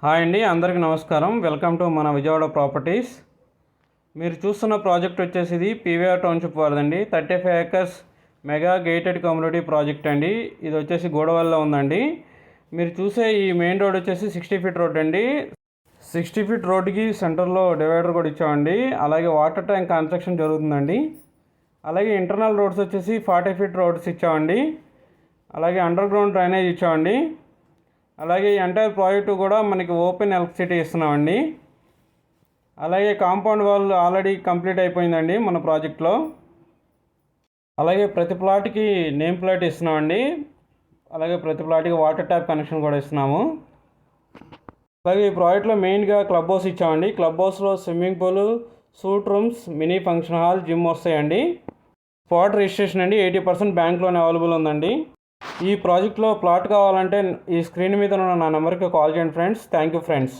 Hi అండి, అందరికీ నమస్కారం. వెల్కమ్ టు మన విజయవాడ ప్రాపర్టీస్. మీరు చూస్తున్న ప్రాజెక్ట్ వచ్చేసి ఇది పీవీఆర్ టౌన్షిప్ వారిదండి. 35 acres mega gated community project అండి. ఇది వచ్చేసి గోడవల్లో ఉందండి. మీరు చూసే ఈ మెయిన్ రోడ్ వచ్చేసి 60 feet రోడ్ అండి. 60 feet రోడ్డుకి సెంటర్లో డివైడర్ కూడా ఇచ్చామండి. అలాగే వాటర్ ట్యాంక్ కన్స్ట్రక్షన్ జరుగుతుందండి. అలాగే ఇంటర్నల్ రోడ్స్ వచ్చేసి 40 feet రోడ్స్ ఇచ్చామండి. అలాగే అండర్ గ్రౌండ్ డ్రైనేజ్ ఇచ్చామండి. అలాగే ఈ ఎంటైర్ ప్రాజెక్టు కూడా మనకి ఓపెన్ ఎలక్ట్రిసిటీ ఇస్తున్నామండి. అలాగే కాంపౌండ్ వాల్ ఆల్రెడీ కంప్లీట్ అయిపోయిందండి మన ప్రాజెక్ట్లో. అలాగే ప్రతి ప్లాట్కి నేమ్ ప్లేట్ ఇస్తున్నామండి. అలాగే ప్రతి ప్లాట్కి వాటర్ ట్యాప్ కనెక్షన్ కూడా ఇస్తున్నాము. అలాగే ఈ ప్రాజెక్ట్లో మెయిన్గా క్లబ్ హౌస్ ఇచ్చామండి. క్లబ్ హౌస్లో swimming pool, suit rooms, mini function hall, gym వస్తాయండి. స్పాట్ రిజిస్ట్రేషన్ అండి. 80% బ్యాంక్ లోన్ అవైలబుల్ ఉందండి. ఈ ప్రాజెక్ట్లో ప్లాట్ కావాలంటే ఈ స్క్రీన్ మీద ఉన్న నా నెంబర్కి కాల్ చేయండి ఫ్రెండ్స్. Thank you friends.